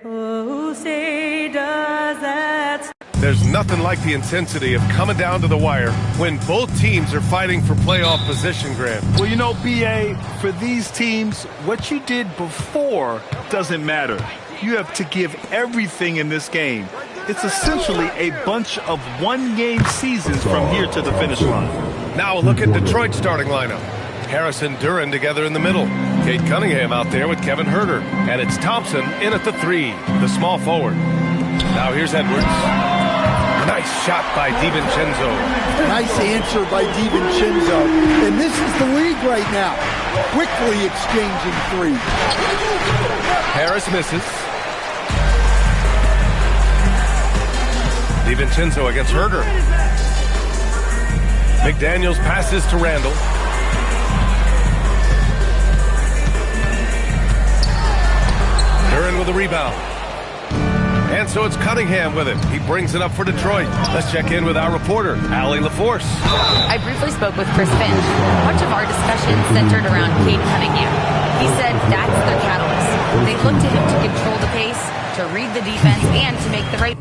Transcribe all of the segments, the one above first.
Oh, say does that. There's nothing like the intensity of coming down to the wire when both teams are fighting for playoff position, Grant. Well, you know, B.A., for these teams, what you did before doesn't matter. You have to give everything in this game. It's essentially a bunch of one-game seasons from here to the finish line. Now a look at Detroit's starting lineup. Harris and Duran together in the middle. Kate Cunningham out there with Kevin Herter. And it's Thompson in at the 3, the small forward. Now here's Edwards. Nice shot by DiVincenzo. Nice answer by DiVincenzo. And this is the league right now. Quickly exchanging threes. Harris misses. DiVincenzo against Herter. McDaniels passes to Randall. Duran with a rebound. And so it's Cunningham with it. He brings it up for Detroit. Let's check in with our reporter, Allie LaForce. I briefly spoke with Chris Finch. Much of our discussion centered around Kate Cunningham. He said that's their catalyst. They look to him to control the pace, to read the defense, and to make the right...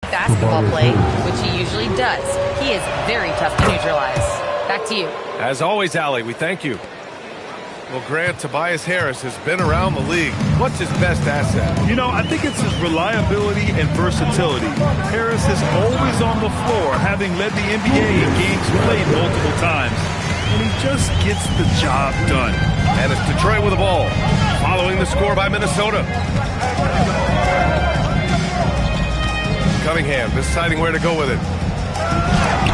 basketball play, which he usually does. He is very tough to neutralize. Back to you. As always, Allie, we thank you. Well, Grant, Tobias Harris has been around the league. What's his best asset? You know, I think it's his reliability and versatility. Harris is always on the floor, having led the NBA in games played multiple times. And he just gets the job done. And it's Detroit with the ball, following the score by Minnesota. Cunningham deciding where to go with it.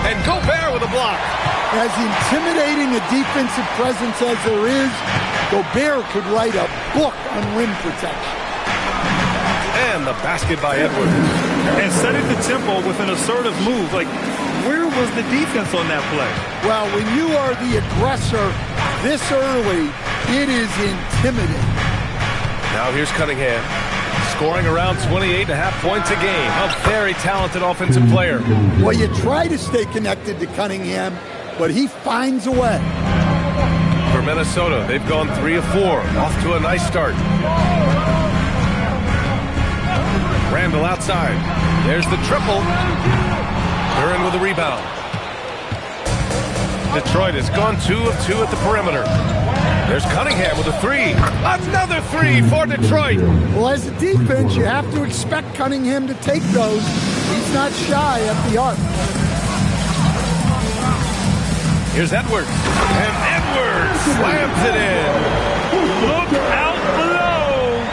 And Gobert with a block. As intimidating a defensive presence as there is, Gobert could write a book on rim protection. And the basket by Edwards. And setting the tempo with an assertive move. Like, where was the defense on that play? Well, when you are the aggressor this early, it is intimidating. Now here's Cunningham, scoring around 28.5 points a game. A very talented offensive player. Well, you try to stay connected to Cunningham, but he finds a way. For Minnesota, they've gone 3 of 4, off to a nice start. Randall outside. There's the triple. They're in with a rebound. Detroit has gone 2 of 2 at the perimeter. There's Cunningham with a 3. Another 3 for Detroit. Well, as a defense, you have to expect Cunningham to take those. He's not shy at the arc. Here's Edwards. And Edwards slams it in. Look out below.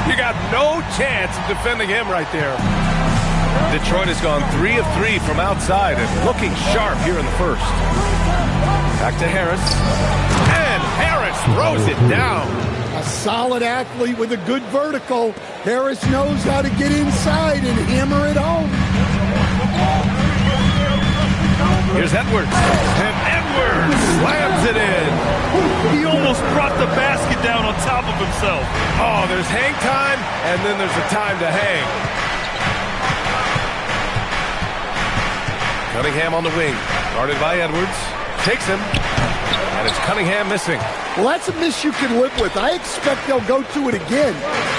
You got no chance of defending him right there. Detroit has gone 3 of 3 from outside and looking sharp here in the first. Back to Harris. And Harris throws it down. A solid athlete with a good vertical. Harris knows how to get inside and hammer it home. Here's Edwards. And Edwards slams it in. He almost brought the basket down on top of himself. Oh, there's hang time, and then there's a time to hang. Cunningham on the wing, guarded by Edwards. Takes him, and it's Cunningham missing. Well, that's a miss you can live with. I expect they'll go to it again,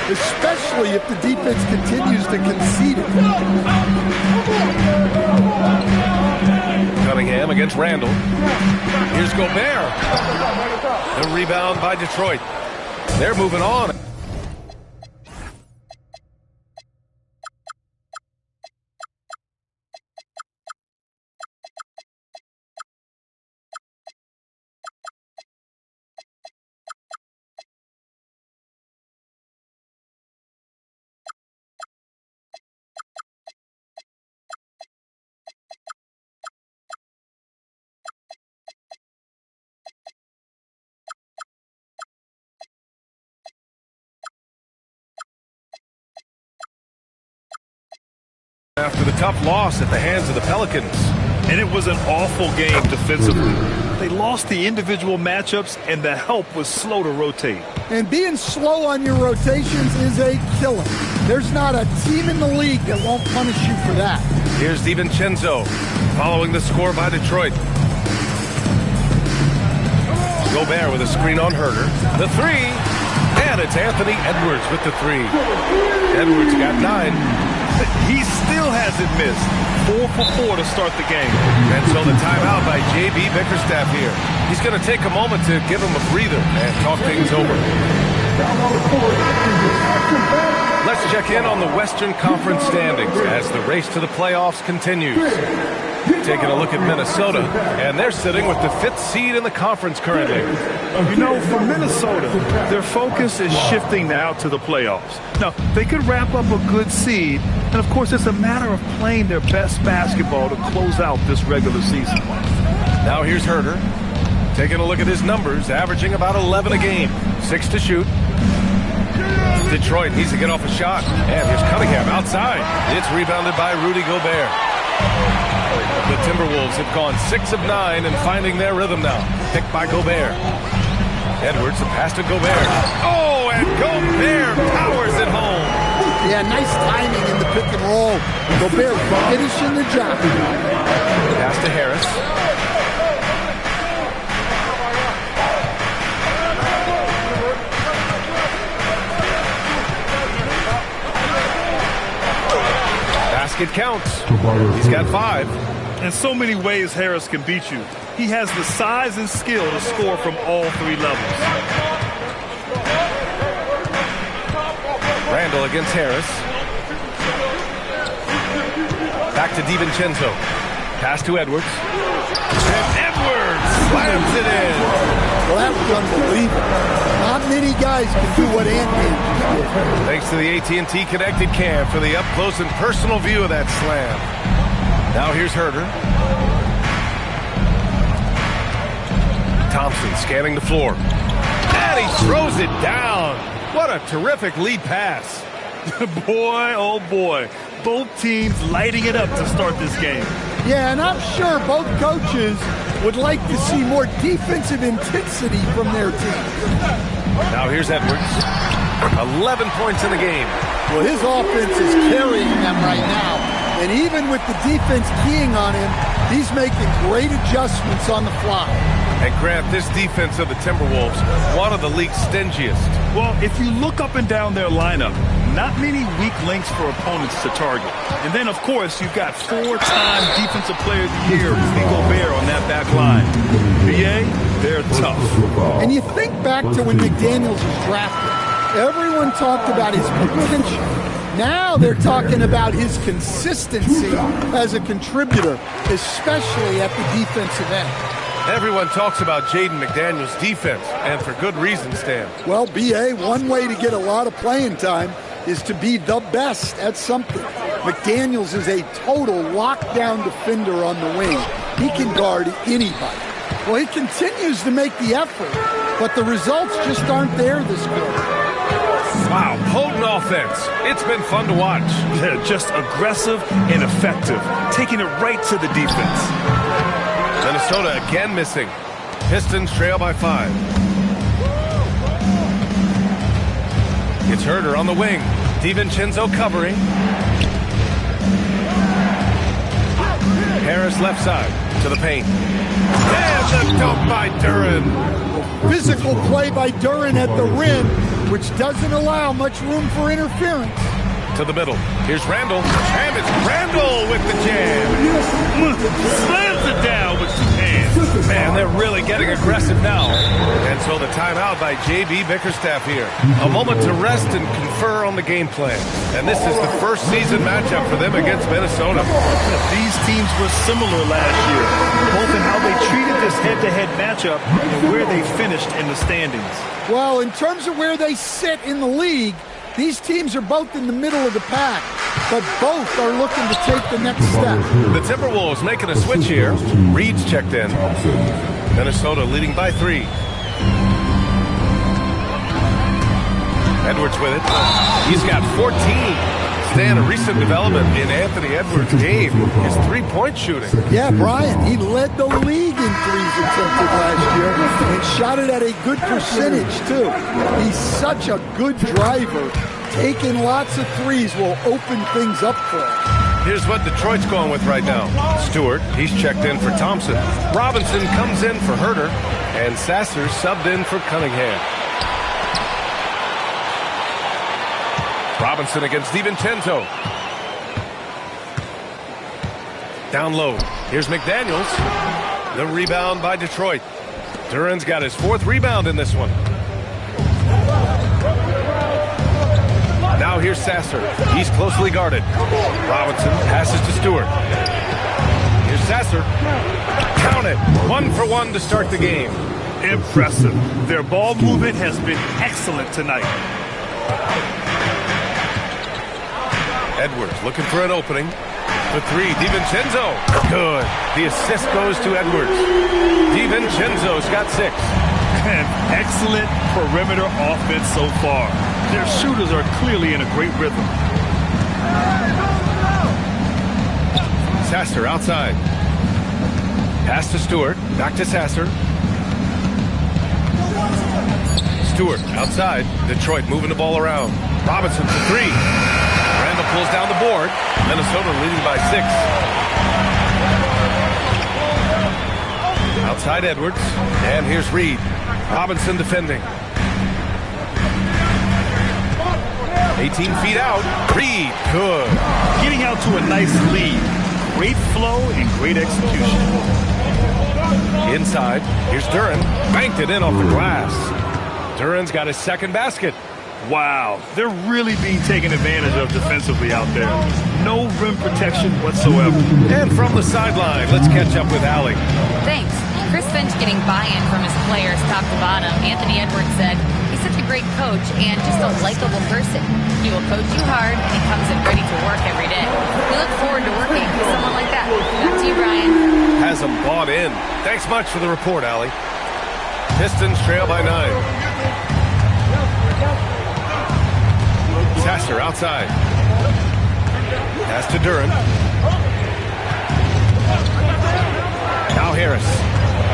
especially if the defense continues to concede it. Cunningham against Randall. Here's Gobert. The rebound by Detroit. They're moving on. After the tough loss at the hands of the Pelicans. And it was an awful game defensively. They lost the individual matchups, and the help was slow to rotate. And being slow on your rotations is a killer. There's not a team in the league that won't punish you for that. Here's DiVincenzo following the score by Detroit. Gobert with a screen on Herder. The three. And it's Anthony Edwards with the three. Edwards got 9. He still hasn't missed. 4 for 4 to start the game. And so the timeout by J.B. Bickerstaff here. He's going to take a moment to give him a breather and talk things over. Let's check in on the Western Conference standings as the race to the playoffs continues. Taking a look at Minnesota, and they're sitting with the 5th seed in the conference currently. You know, for Minnesota, their focus is shifting now to the playoffs. Now, they could wrap up a good seed, and of course, it's a matter of playing their best basketball to close out this regular season. Now here's Herder, taking a look at his numbers, averaging about 11 a game, 6 to shoot. Detroit needs to get off a shot, and here's Cunningham outside. It's rebounded by Rudy Gobert. The Timberwolves have gone 6 of 9 and finding their rhythm now. Picked by Gobert. Edwards, the pass to Gobert. Oh, and Gobert powers it home. Yeah, nice timing in the pick and roll. Gobert finishing the job. Pass to Harris. Basket counts. He's got 5. In so many ways, Harris can beat you. He has the size and skill to score from all 3 levels. Randall against Harris. Back to DiVincenzo. Pass to Edwards. And Edwards slams it in. Well, that was unbelievable. Not many guys can do what Anthony did. Thanks to the AT&T Connected Cam for the up-close and personal view of that slam. Now here's Herder. Thompson scanning the floor. And he throws it down. What a terrific lead pass. Boy, oh boy. Both teams lighting it up to start this game. Yeah, and I'm sure both coaches would like to see more defensive intensity from their teams. Now here's Edwards. 11 points in the game. Well, his offense is carrying them right now. And even with the defense keying on him, he's making great adjustments on the fly. And Grant, this defense of the Timberwolves, one of the league's stingiest. Well, if you look up and down their lineup, not many weak links for opponents to target. And then, of course, you've got 4-time Defensive Player of the Year, Rudy Gobert, on that back line. BA, they're tough. And you think back to when McDaniels was drafted. Everyone talked about his potential. Now they're talking about his consistency as a contributor, especially at the defensive end. Everyone talks about Jaden McDaniels' defense, and for good reason, Stan. Well, B.A., one way to get a lot of playing time is to be the best at something. McDaniels is a total lockdown defender on the wing. He can guard anybody. Well, he continues to make the effort, but the results just aren't there this quarter. Wow, potent offense. It's been fun to watch. Yeah, just aggressive and effective, taking it right to the defense. Minnesota again missing. Pistons trail by 5. It's Herder on the wing. DiVincenzo covering. Harris left side to the paint. And the dunk by Duren. Physical play by Duren at the rim, which doesn't allow much room for interference. To the middle. Here's Randall. And it's Randall with the jam. Slams it down with 2 hands. Man, they're really getting aggressive now. And so the timeout by J.B. Bickerstaff here. A moment to rest and confer on the game plan. And this is the first season matchup for them against Minnesota. These teams were similar last year, both in how they treated this head-to-head matchup and where they finished in the standings. Well, in terms of where they sit in the league, these teams are both in the middle of the pack, but both are looking to take the next step. The Timberwolves making a switch here. Reed's checked in. Minnesota leading by 3. Edwards with it. He's got 14. Stan, a recent development in Anthony Edwards' game is three-point shooting. Yeah, Brian, he led the league in threes attempted last year and shot it at a good percentage, too. He's such a good driver. Taking lots of threes will open things up for him. Here's what Detroit's going with right now. Stewart, he's checked in for Thompson. Robinson comes in for Herter. And Sasser subbed in for Cunningham. Robinson against DiVincenzo. Down low. Here's McDaniels. The rebound by Detroit. Duran's got his fourth rebound in this one. Now here's Sasser. He's closely guarded. Robinson passes to Stewart. Here's Sasser. Count it. 1 for 1 to start the game. Impressive. Their ball movement has been excellent tonight. Edwards looking for an opening. The three, DiVincenzo. Good. The assist goes to Edwards. DiVincenzo's got 6. And excellent perimeter offense so far. Their shooters are clearly in a great rhythm. Sasser outside. Pass to Stewart. Back to Sasser. Stewart outside. Detroit moving the ball around. Robinson for 3. Randall pulls down the board. Minnesota leading by 6. Outside Edwards. And here's Reed. Robinson defending. 18 feet out. Reed. Good. Getting out to a nice lead. Great flow and great execution. Inside. Here's Duran. Banked it in off the glass. Duran's got his second basket. Wow, they're really being taken advantage of defensively out there. No rim protection whatsoever. And from the sideline, let's catch up with Allie. Thanks. Chris Finch getting buy-in from his players top to bottom. Anthony Edwards said, he's such a great coach and just a likable person. He will coach you hard and he comes in ready to work every day. We look forward to working with someone like that. Back to you, Brian. Has them bought in. Thanks much for the report, Allie. Pistons trail by 9. Sasser outside. Pass to Duran. Now Harris.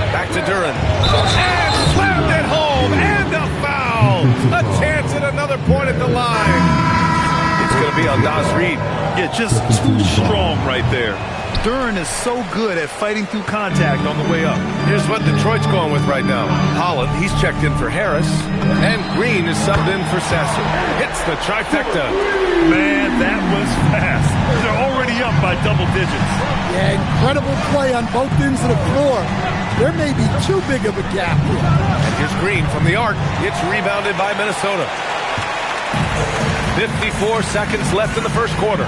Back to Duran. And slammed it home. And a foul. A chance at another point at the line. It's going to be on Nas Reed. Yeah, just too strong right there. Duran is so good at fighting through contact on the way up. Here's what Detroit's going with right now. Holland, he's checked in for Harris. And Green is subbed in for Sasser. Hits the trifecta. Man, that was fast. They're already up by double digits. Yeah, incredible play on both ends of the floor. There may be too big of a gap here. And here's Green from the arc. It's rebounded by Minnesota. 54 seconds left in the first quarter.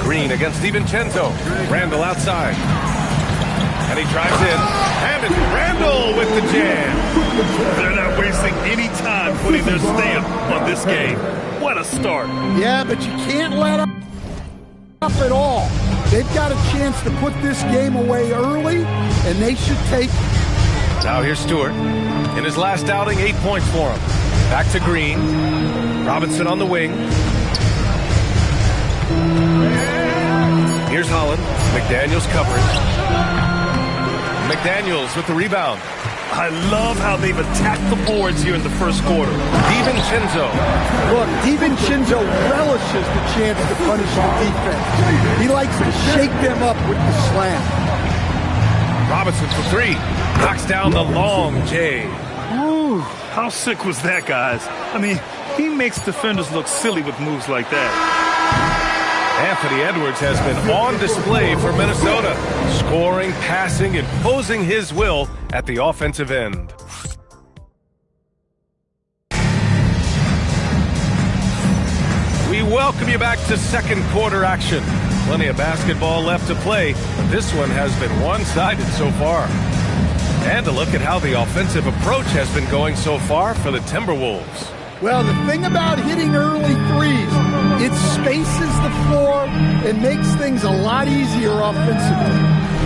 Green against DiVincenzo. Randall outside. And he drives in. And it's Randall with the jam. They're not wasting any time putting their stamp on this game. What a start. Yeah, but you can't let up at all. They've got a chance to put this game away early, and they should take it. Now here's Stewart. In his last outing, 8 points for him. Back to Green. Robinson on the wing. Here's Holland. McDaniels covering. McDaniels with the rebound. I love how they've attacked the boards here in the first quarter. DiVincenzo. Look, DiVincenzo relishes the chance to punish the defense. He likes to shake them up with the slam. Robinson for 3. Knocks down the long J. Ooh, how sick was that, guys? I mean, he makes defenders look silly with moves like that. Anthony Edwards has been on display for Minnesota, scoring, passing, imposing his will at the offensive end. We welcome you back to second quarter action. Plenty of basketball left to play, but this one has been one-sided so far. And a look at how the offensive approach has been going so far for the Timberwolves. Well, the thing about hitting early threes, it spaces the floor and makes things a lot easier offensively.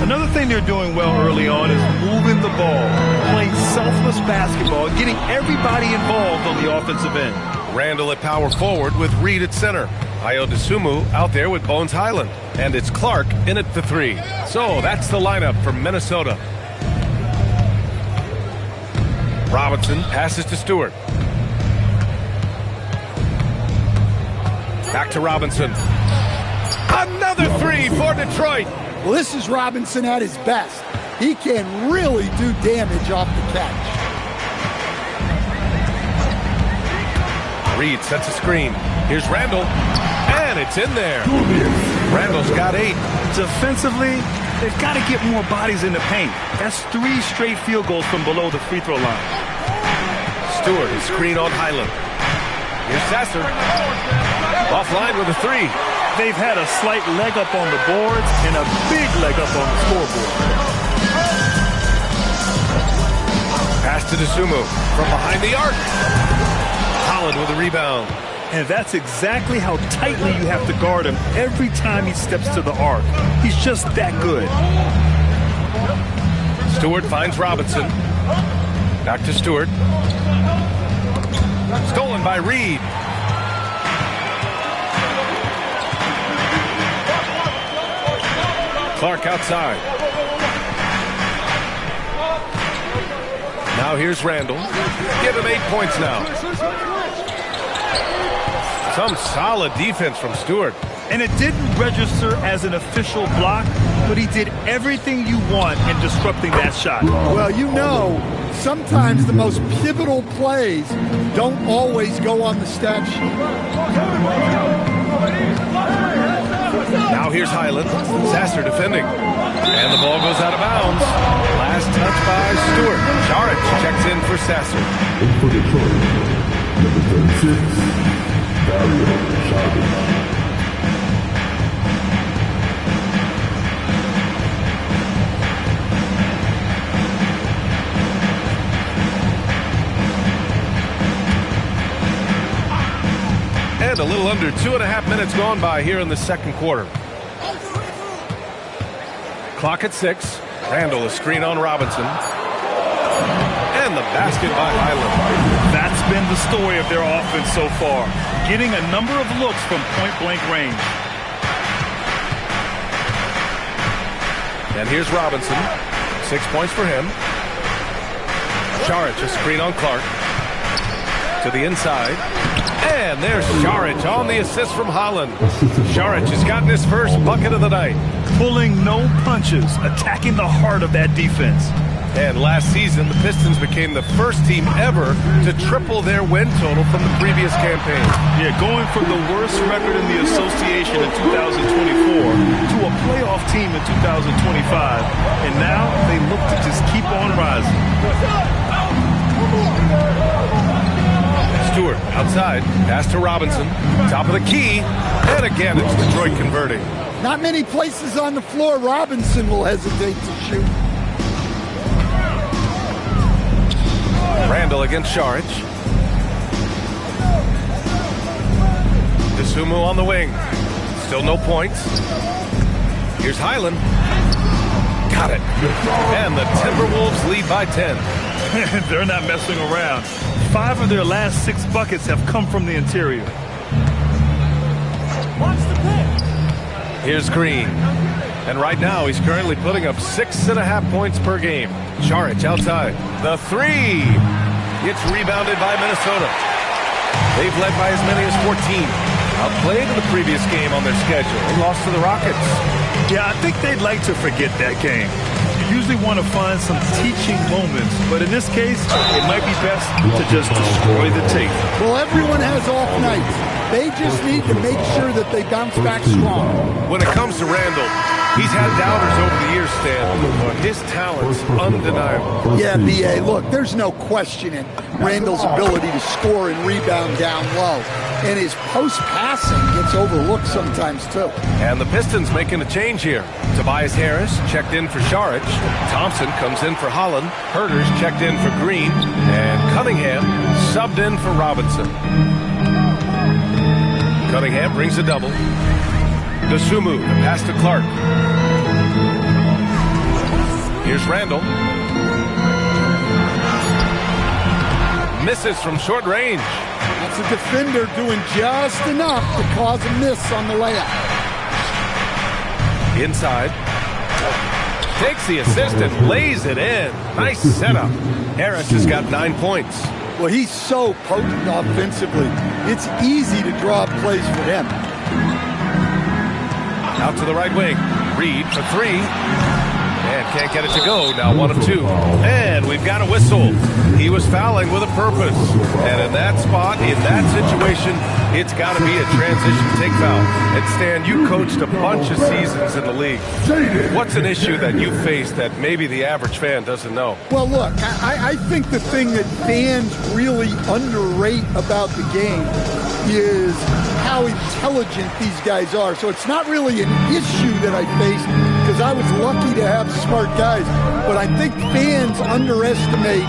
Another thing they're doing well early on is moving the ball, playing selfless basketball, getting everybody involved on the offensive end. Randall at power forward with Reed at center. Ayo Dosunmu out there with Bones Highland. And it's Clark in at the 3. So that's the lineup for Minnesota. Robinson passes to Stewart. Back to Robinson. Another 3 for Detroit. Well, this is Robinson at his best. He can really do damage off the catch. Reed sets a screen. Here's Randall. And it's in there. Randall's got 8. Defensively, they've got to get more bodies in the paint. That's 3 straight field goals from below the free throw line. Stewart, screen on Highland. Here's Sasser. Offline with a 3. They've had a slight leg up on the boards and a big leg up on the scoreboard. Pass to Dosunmu from behind the arc. Holland with a rebound. And that's exactly how tightly you have to guard him every time he steps to the arc. He's just that good. Stewart finds Robinson. Back to Stewart. Stolen by Reed. Clark outside. Now here's Randall. Give him 8 points now. Some solid defense from Stewart. And it didn't register as an official block, but he did everything you want in disrupting that shot. Well, you know, sometimes the most pivotal plays don't always go on the stat sheet. Now here's Highland. Sasser defending. And the ball goes out of bounds. Last touch by Stewart. Jaric checks in for Sasser. In for Detroit, number 36, Dario Saric. And a little under 2.5 minutes gone by here in the second quarter. Clock at 6. Randall a screen on Robinson. And the basket by Highland. That's been the story of their offense so far. Getting a number of looks from point-blank range. And here's Robinson. 6 points for him. Jaric a screen on Clark. To the inside. And there's Jaric on the assist from Holland. Jaric has gotten his first bucket of the night. Pulling no punches, attacking the heart of that defense. And last season, the Pistons became the first team ever to triple their win total from the previous campaign. Yeah, going from the worst record in the association in 2024 to a playoff team in 2025. And now they look to just keep on rising. Stewart outside, pass to Robinson, top of the key, and again it's Detroit converting. Not many places on the floor Robinson will hesitate to shoot. Randall against Jaric. Dosunmu on the wing. Still no points. Here's Highland. Got it. And the Timberwolves lead by 10. They're not messing around. 5 of their last 6 buckets have come from the interior. Here's Green. And right now he's currently putting up 6.5 points per game. Jaric outside. The 3. It's rebounded by Minnesota. They've led by as many as 14. Outplayed in the previous game on their schedule. They lost to the Rockets. Yeah, I think they'd like to forget that game. You usually want to find some teaching moments, but in this case, it might be best to just destroy the tape. Well, everyone has off nights. They just need to make sure that they bounce back strong. When it comes to Randall, he's had doubters over the years, Stan, but his talent's undeniable. Yeah, B.A., look, there's no questioning Randall's ability to score and rebound down low. And his post-passing gets overlooked sometimes, too. And the Pistons making a change here. Tobias Harris checked in for Jaric. Thompson comes in for Holland. Herter's checked in for Green. And Cunningham subbed in for Robinson. Cunningham brings a double. Dosunmu, the pass to Clark. Here's Randall. Misses from short range. That's a defender doing just enough to cause a miss on the layup. Inside. Takes the assist and lays it in. Nice setup. Harris has got 9 points. Well, he's so potent offensively. It's easy to draw plays for him. Out to the right wing. Reed for three. And can't get it to go. Now 1 of 2. And we've got a whistle. He was fouling with a purpose. And in that spot, in that situation, it's got to be a transition take foul. And Stan, you coached a bunch of seasons in the league. What's an issue that you face that maybe the average fan doesn't know? Well, look, I think the thing that fans really underrate about the game is how intelligent these guys are. So it's not really an issue that I faced because I was lucky to have smart guys. But I think fans underestimate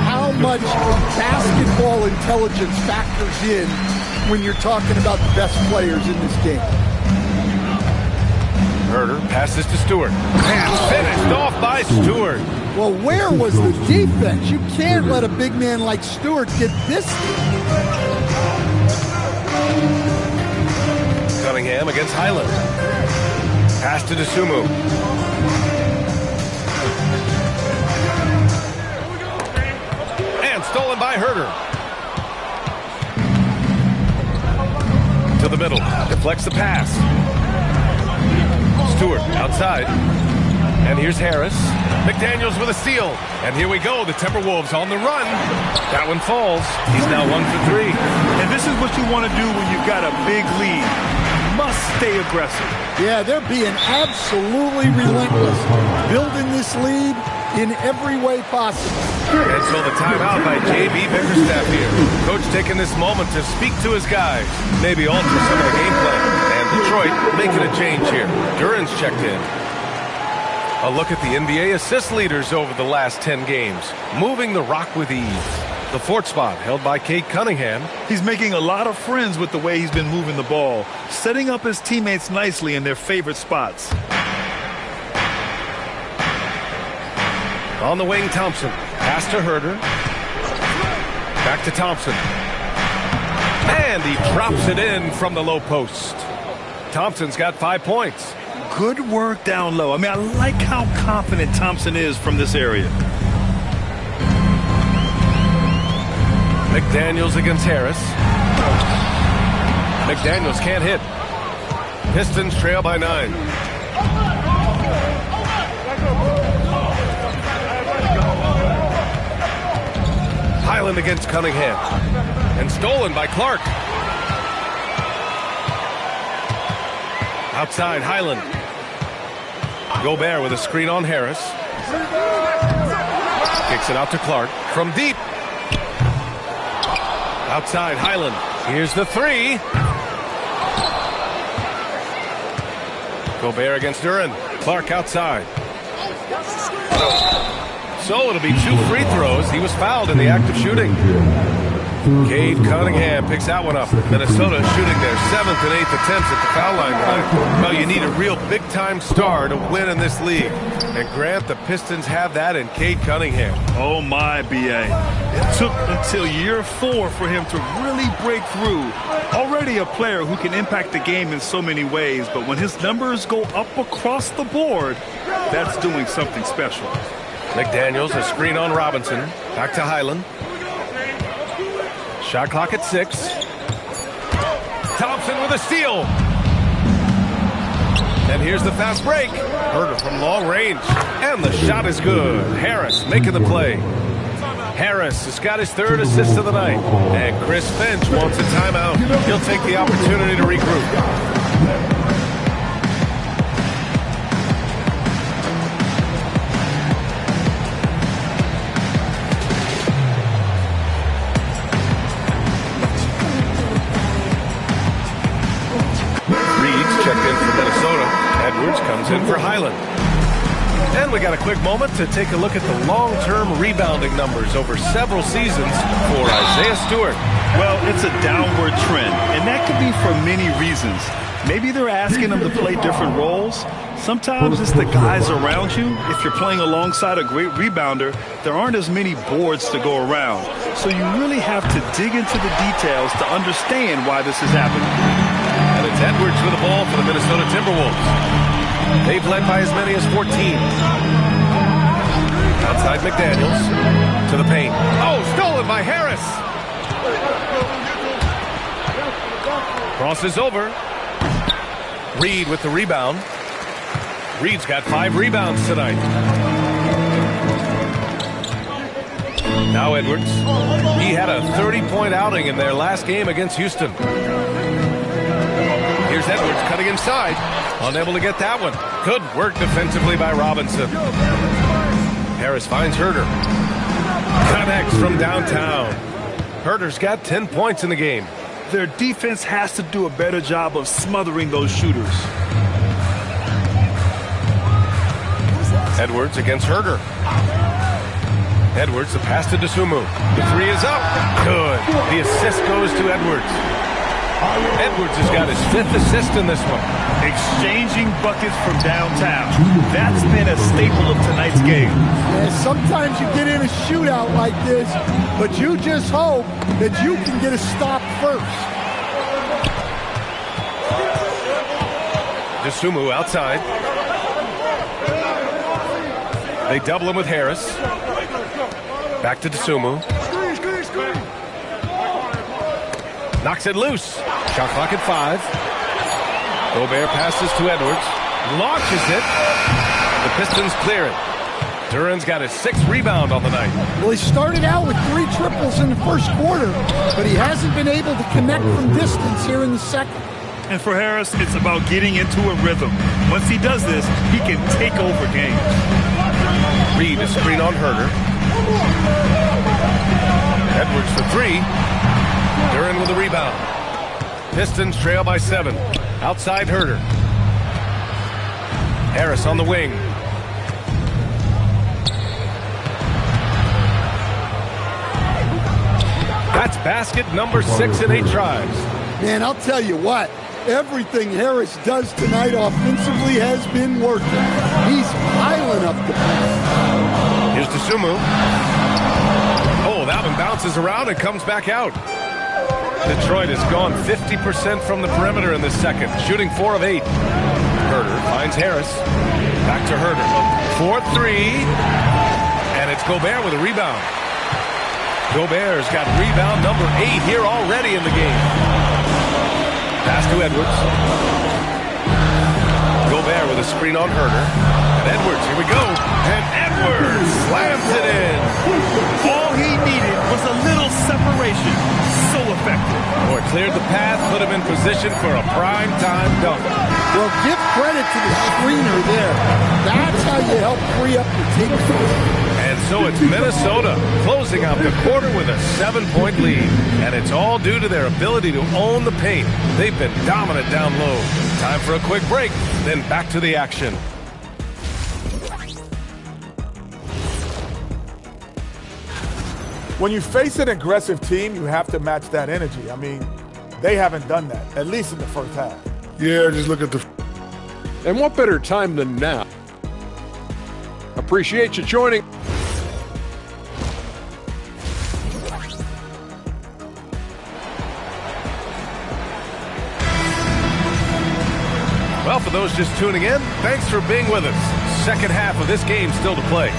how much basketball intelligence factors in when you're talking about the best players in this game. Herder passes to Stewart. And finished off by Stewart. Well, where was the defense? You can't let a big man like Stewart get this. Cunningham against Highland. Pass to DeSumo. And stolen by Herder. To the middle. Deflects the pass. Stewart outside. And here's Harris. McDaniels with a steal. And here we go. The Timberwolves on the run. That one falls. He's now 1 for 3. And this is what you want to do when you've got a big lead. Must stay aggressive. Yeah, they're being absolutely relentless. Building this lead in every way possible. And so the timeout by J.B. Bickerstaff here. Coach taking this moment to speak to his guys. Maybe alter some of the game plan. And Detroit making a change here. Duran's checked in. A look at the NBA assist leaders over the last 10 games. Moving the rock with ease. The 4th spot held by Cade Cunningham. He's making a lot of friends with the way he's been moving the ball, setting up his teammates nicely in their favorite spots. On the wing, Thompson. Pass to Herder. Back to Thompson. And he drops it in from the low post. Thompson's got 5 points. Good work down low. I mean, I like how confident Thompson is from this area. McDaniels against Harris. McDaniels can't hit. Pistons trail by 9. Highland against Cunningham. And stolen by Clark. Outside, Highland. Gobert with a screen on Harris. Kicks it out to Clark. From deep. Outside, Highland. Here's the 3. Gobert against Duran. Clark outside. So it'll be 2 free throws. He was fouled in the act of shooting. Cade Cunningham picks that one up. Minnesota shooting their 7th and 8th attempts at the foul line tonight. Well, you need a real big-time star to win in this league. And Grant, the Pistons have that in Cade Cunningham. Oh, my, B.A. It took until year 4 for him to really break through. Already a player who can impact the game in so many ways, but when his numbers go up across the board, that's doing something special. McDaniels, a screen on Robinson. Back to Highland. Shot clock at 6. Thompson with a steal. And here's the fast break. Herder from long range. And the shot is good. Harris making the play. Harris has got his 3rd assist of the night. And Chris Finch wants a timeout. He'll take the opportunity to regroup. Comes in for Highland. And we got a quick moment to take a look at the long-term rebounding numbers over several seasons for Isaiah Stewart. Well, it's a downward trend, and that could be for many reasons. Maybe they're asking them to play different roles. Sometimes it's the guys around you. If you're playing alongside a great rebounder, there aren't as many boards to go around. So you really have to dig into the details to understand why this is happening. And it's Edwards with the ball for the Minnesota Timberwolves. They've led by as many as 14. Outside McDaniels to the paint. Oh, stolen by Harris. Crosses over. Reed with the rebound. Reed's got 5 rebounds tonight. Now Edwards. He had a 30-point outing in their last game against Houston. Here's Edwards cutting inside. Unable to get that one. Good work defensively by Robinson. Harris finds Herder. Connects from downtown. Herder's got 10 points in the game. Their defense has to do a better job of smothering those shooters. Edwards against Herder. Edwards, the pass to Dosunmu. The 3 is up. Good. The assist goes to Edwards. Edwards has got his 5th assist in this one. Exchanging buckets from downtown. That's been a staple of tonight's game. Yeah, sometimes you get in a shootout like this, but you just hope that you can get a stop first. Dosunmu outside. They double him with Harris. Back to Dosunmu. Knocks it loose. Shot clock at 5. Gobert passes to Edwards. Launches it. The Pistons clear it. Duran's got his 6th rebound on the night. Well, he started out with 3 triples in the first quarter, but he hasn't been able to connect from distance here in the second. And for Harris, it's about getting into a rhythm. Once he does this, he can take over games. Reed a screen on Herder. Edwards for 3. Duran with a rebound. Pistons trail by 7. Outside Herder. Harris on the wing. That's basket number 6 in 8 tries. Man, I'll tell you what. Everything Harris does tonight offensively has been working. He's piling up the pass. Here's Dosunmu. Oh, that one bounces around and comes back out. Detroit has gone 50% from the perimeter in this second, shooting 4 of 8. Herder finds Harris. Back to Herder. 4-3. And it's Gobert with a rebound. Gobert's got rebound number 8 here already in the game. Pass to Edwards. Gobert with a screen on Herder. And Edwards, here we go. And Edwards slams it in. All he needed was a little separation. So effective. Boy, cleared the path, put him in position for a prime-time dunk. Well, give credit to the screener there. That's how you help free up the team. And so it's Minnesota closing out the quarter with a 7-point lead. And it's all due to their ability to own the paint. They've been dominant down low. Time for a quick break, then back to the action. When you face an aggressive team, you have to match that energy. I mean, they haven't done that, at least in the first half. Yeah, just look at the... And what better time than now? Appreciate you joining. Well, for those just tuning in, thanks for being with us. Second half of this game still to play.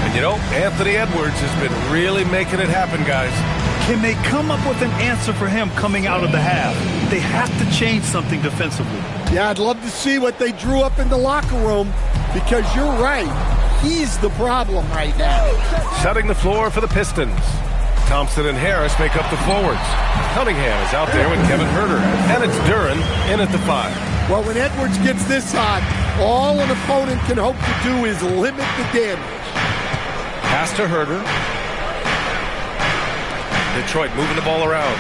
And you know, Anthony Edwards has been really making it happen, guys. Can they come up with an answer for him coming out of the half? They have to change something defensively. Yeah, I'd love to see what they drew up in the locker room, because you're right. He's the problem right now. Setting the floor for the Pistons. Thompson and Harris make up the forwards. Cunningham is out there with Kevin Herder. And it's Duran in at the 5. Well, when Edwards gets this hot, all an opponent can hope to do is limit the damage. Pass to Herder. Detroit moving the ball around.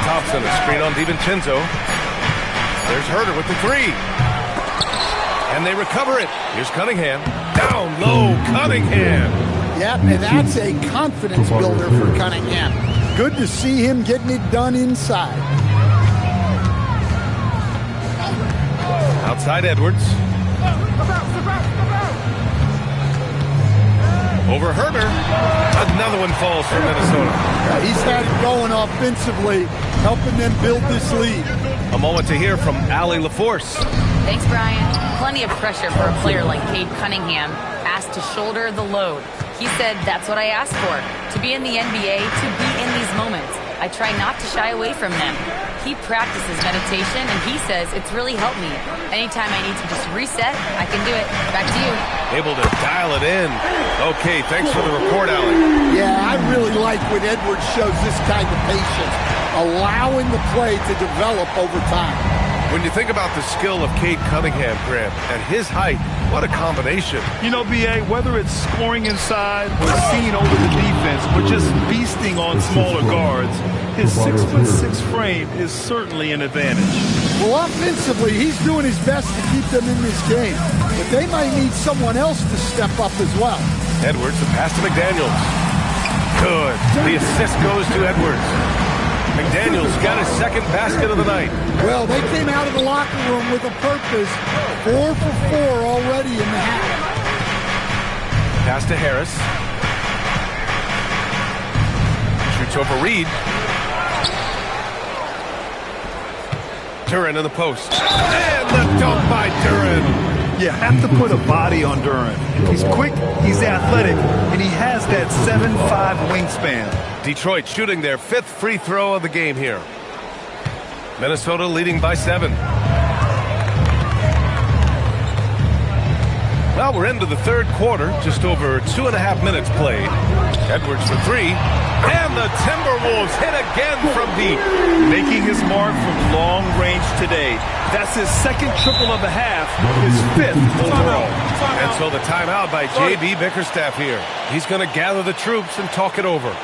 Thompson, a screen on DiVincenzo. There's Herder with the 3. And they recover it. Here's Cunningham. Down low, Cunningham. Yep, and that's a confidence builder for Cunningham. good to see him getting it done inside. Outside Edwards. Over Herder. Another one falls for Minnesota. He's had it going offensively, helping them build this lead. A moment to hear from Allie LaForce. Thanks, Brian. Plenty of pressure for a player like Cade Cunningham, asked to shoulder the load. He said, that's what I asked for, to be in the NBA, to be in these moments. I try not to shy away from them. He practices meditation, and he says it's really helped me. Anytime I need to just reset, I can do it. Back to you. Able to dial it in. Okay, thanks for the report, Allie. Yeah, I really like when Edwards shows this kind of patience, allowing the play to develop over time. When you think about the skill of Cade Cunningham, Graham, and his height, what a combination. You know, B.A., whether it's scoring inside or seeing over the defense or just beasting on smaller guards, his 6'6" frame is certainly an advantage. Well, offensively, he's doing his best to keep them in this game, but they might need someone else to step up as well. Edwards, the pass to McDaniels. Good. The assist goes to Edwards. McDaniels got his second basket of the night. Well, they came out of the locker room with a purpose. 4 for 4 already in the half. Pass to Harris. Shoots over Reed. Duren in the post. And the dunk by Duren. You have to put a body on Duren. He's quick, he's athletic, and he has that 7'5" wingspan. Detroit shooting their 5th free throw of the game here. Minnesota leading by 7. Well, we're into the third quarter, just over 2.5 minutes played. Edwards for 3, and the Timberwolves hit again from deep. Making his mark from long range today. That's his second triple of the half, his 5th overall. And so the timeout by J.B. Bickerstaff here. He's going to gather the troops and talk it over.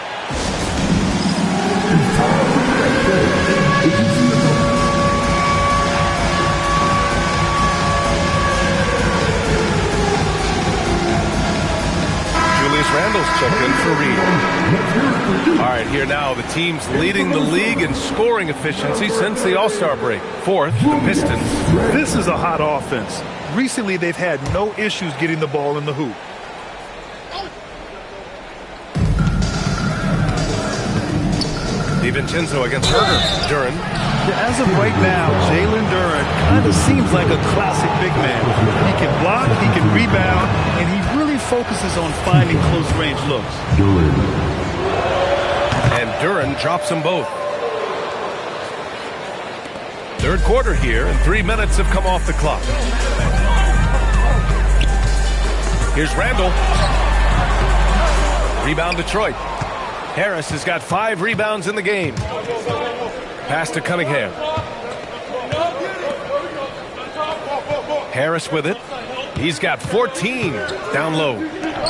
Randall's checked in for Reed. All right, here now, the teams leading the league in scoring efficiency since the All-Star break. 4th, the Pistons. This is a hot offense. Recently, they've had no issues getting the ball in the hoop. DiVincenzo against Herder. Duren. Yeah, as of right now, Jalen Duren kind of seems like a classic big man. He can block, he can rebound, and he really focuses on finding close-range looks. And Duren drops them both. Third quarter here, and 3 minutes have come off the clock. Here's Randall. Rebound Detroit. Harris has got 5 rebounds in the game. Pass to Cunningham. Harris with it. He's got 14 down low.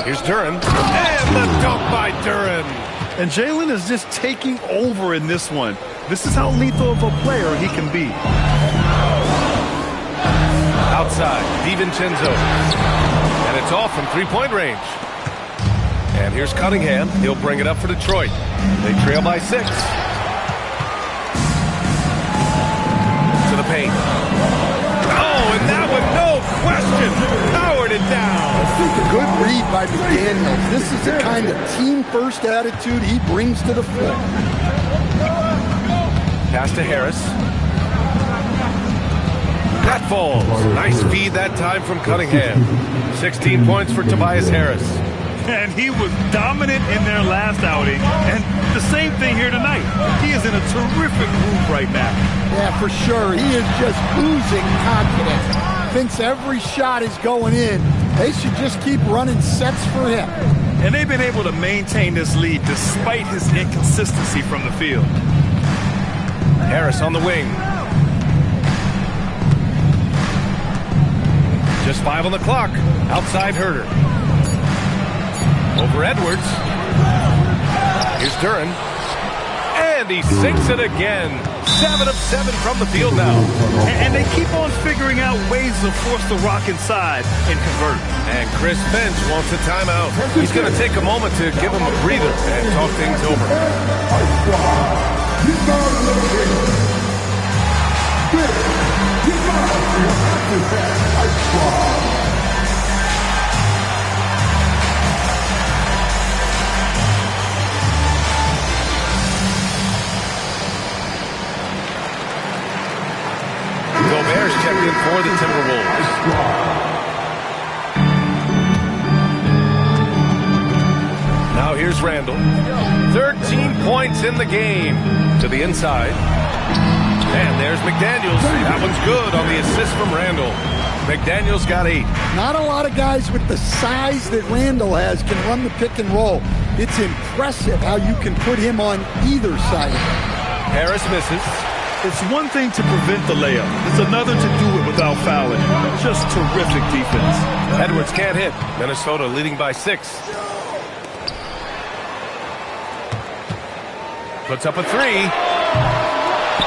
Here's Duren. And the dunk by Duren. And Jalen is just taking over in this one. This is how lethal of a player he can be. Outside, DiVincenzo. And it's off from three-point range. And here's Cunningham. He'll bring it up for Detroit. They trail by 6. To the paint. Oh, and that one, no question, powered it down. Good read by McDaniels. This is the kind of team-first attitude he brings to the floor. Pass to Harris. That falls. Nice feed that time from Cunningham. 16 points for Tobias Harris. And he was dominant in their last outing. And the same thing here tonight. He is in a terrific groove right now. Yeah, for sure. He is just oozing confidence. Thinks every shot is going in. They should just keep running sets for him. And they've been able to maintain this lead despite his inconsistency from the field. Harris on the wing. Just 5 on the clock. Outside Herder. Over Edwards. Here's Duren. And he sinks it again. 7 of 7 from the field now. And they keep on figuring out ways to force the rock inside and convert. And Chris Finch wants a timeout. He's going to take a moment to give him a breather and talk things over. Gobert's checked in for the Timberwolves. Now here's Randall. 13 points in the game. To the inside. And there's McDaniels. That one's good on the assist from Randall. McDaniels got 8. Not a lot of guys with the size that Randall has can run the pick and roll. It's impressive how you can put him on either side. Harris misses. It's one thing to prevent the layup. It's another to do it without fouling. Just terrific defense. Edwards can't hit. Minnesota leading by 6. Puts up a 3.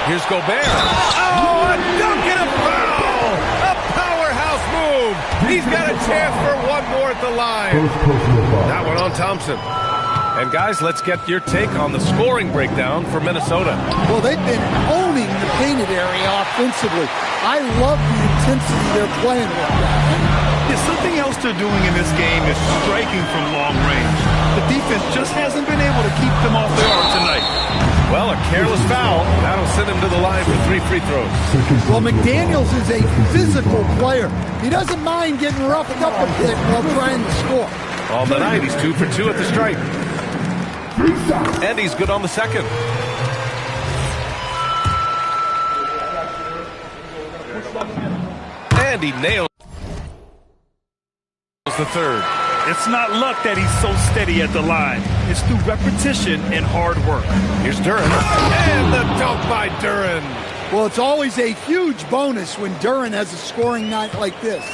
Here's Gobert. Oh, a dunk and a foul! A powerhouse move. He's got a chance for one more at the line. That one on Thompson. And guys, let's get your take on the scoring breakdown for Minnesota. Well, they've been owning the painted area offensively. I love the intensity they're playing with. Yeah, something else they're doing in this game is striking from long range. The defense just hasn't been able to keep them off their arc tonight. Well, a careless foul. That'll send him to the line for 3 free throws. Well, McDaniels is a physical player. He doesn't mind getting roughed up a bit while trying to score. On the night, he's 2 for 2 at the stripe. And he's good on the second. And he nails the third. It's not luck that he's so steady at the line. It's through repetition and hard work. Here's Duren. And the dunk by Duren. Well, it's always a huge bonus when Duren has a scoring night like this.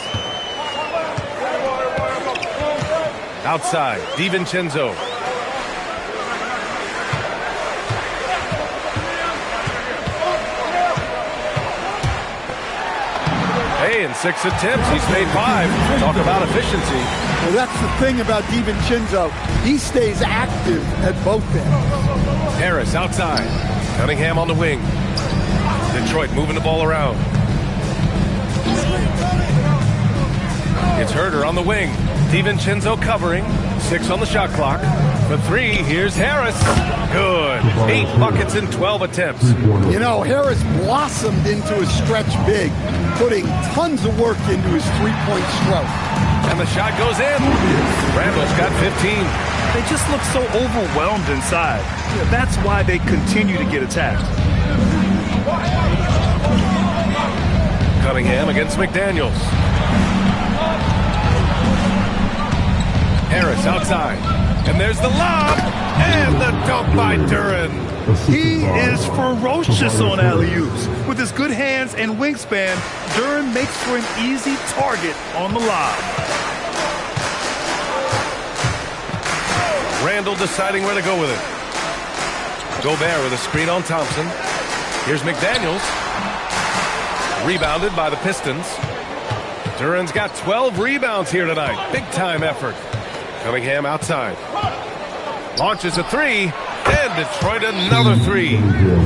Outside, DiVincenzo. Hey, in 6 attempts, he's made 5. Talk about efficiency. Well, that's the thing about DiVincenzo. He stays active at both ends. Harris outside. Cunningham on the wing. Detroit moving the ball around. It's Herter on the wing. DiVincenzo covering. 6 on the shot clock. For 3, here's Harris. Good. 8 buckets in 12 attempts. You know, Harris blossomed into a stretch big, putting tons of work into his three-point stroke. And the shot goes in. Randall's got 15. They just look so overwhelmed inside. Yeah, that's why they continue to get attacked. Cunningham against McDaniels. Harris outside. And there's the lob. And the dunk by Duren. He is ferocious on alley-oops. With his good hands and wingspan, Duren makes for an easy target on the lob. Randall deciding where to go with it. Gobert with a screen on Thompson. Here's McDaniels. Rebounded by the Pistons. Duren's got 12 rebounds here tonight. Big time effort. Cunningham outside. Launches a 3. And Detroit another 3.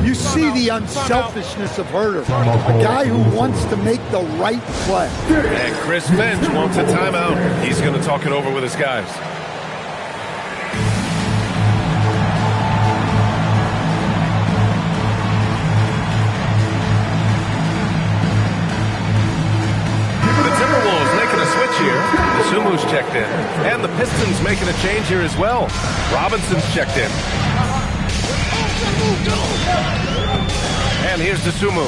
You see the unselfishness of Herter. A guy who wants to make the right play. And Chris Finch wants a timeout. He's going to talk it over with his guys. Here. The Sumu's checked in. And the Pistons making a change here as well. Robinson's checked in. And here's the Sumu.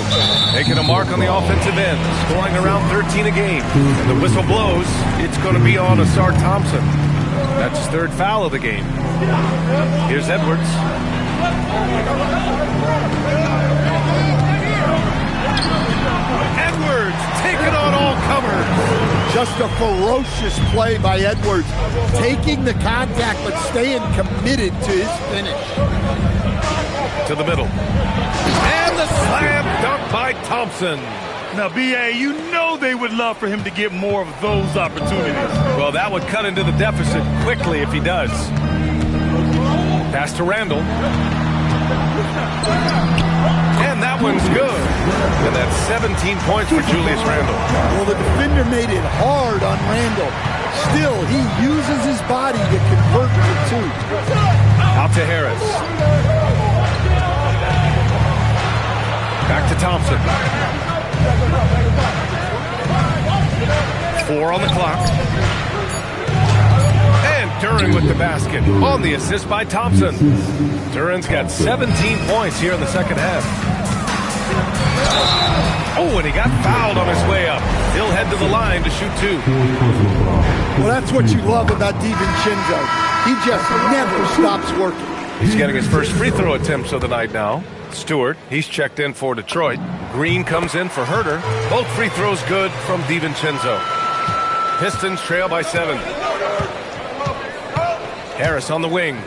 Making a mark on the offensive end. Scoring around 13 a game. And the whistle blows. It's going to be on Asar Thompson. That's his 3rd foul of the game. Here's Edwards. Edwards taking on all comers. Just a ferocious play by Edwards, taking the contact but staying committed to his finish. To the middle. And the slam dunk by Thompson. Now, B.A., you know they would love for him to get more of those opportunities. Well, that would cut into the deficit quickly if he does. Pass to Randall. And that one's good. And that's 17 points for Julius Randle. Well, the defender made it hard on Randall. Still, he uses his body to convert for two. Out to Harris. Back to Thompson. 4 on the clock. And Duren with the basket on the assist by Thompson. Duren's got 17 points here in the second half. Oh, and he got fouled on his way up. He'll head to the line to shoot 2. Well, that's what you love about DiVincenzo. He just never stops working. He's getting his first free throw attempts of the night now. Stewart, he's checked in for Detroit. Green comes in for Herter. Both free throws good from DiVincenzo. Pistons trail by 7. Harris on the wing.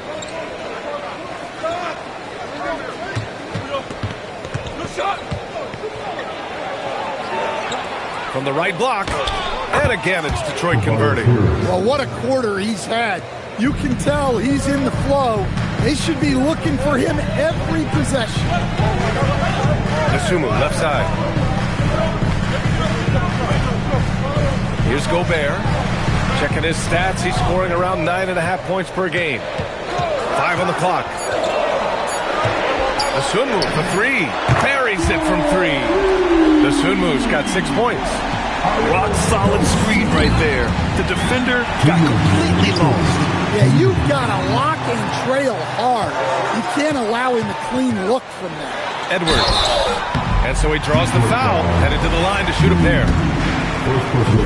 From the right block. And again, it's Detroit converting. Well, what a quarter he's had. You can tell he's in the flow. They should be looking for him every possession. Nasumu, left side. Here's Gobert. Checking his stats. He's scoring around 9.5 points per game. 5 on the clock. Nasumu for 3. Buries it from 3. Nasunu's got 6 points. Rock solid screen right there. The defender got completely lost. Yeah, you've got to lock and trail hard. You can't allow him a clean look from that. Edwards. And so he draws the foul, headed to the line to shoot a pair.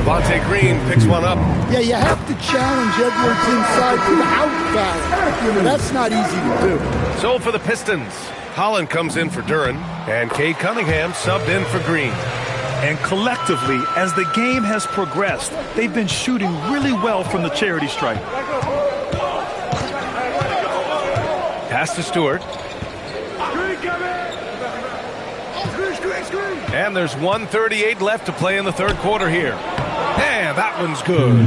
Javonte Green picks one up. Yeah, you have to challenge Edwards inside without fouling. That's not easy to do. So for the Pistons, Holland comes in for Duren, and Cade Cunningham subbed in for Green. And collectively, as the game has progressed, they've been shooting really well from the charity stripe. Pass to Stewart. And there's 1:38 left to play in the third quarter here. And that one's good.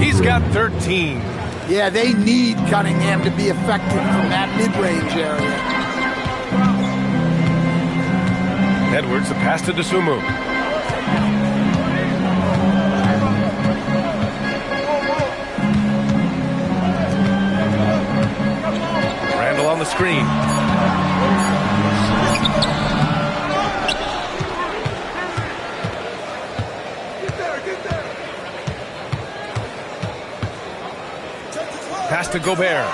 He's got 13. Yeah, they need Cunningham to be effective from that mid-range area. Edwards, the pass to Nasumu. Randall on the screen. Pass to Gobert.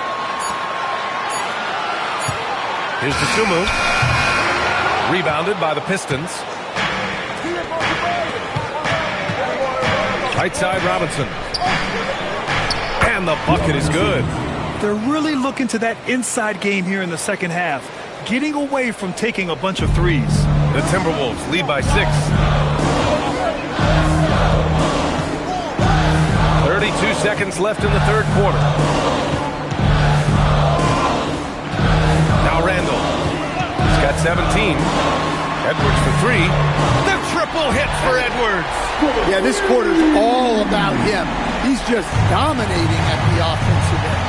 Here's Nasumu. Rebounded by the Pistons. Right side, Robinson. And the bucket is good. They're really looking to that inside game here in the second half, getting away from taking a bunch of threes. The Timberwolves lead by 6. 32 seconds left in the third quarter. Now Randall. He's got 17. Edwards for 3. The triple hit for Edwards. Yeah, this quarter's all about him. He's just dominating at the offensive end.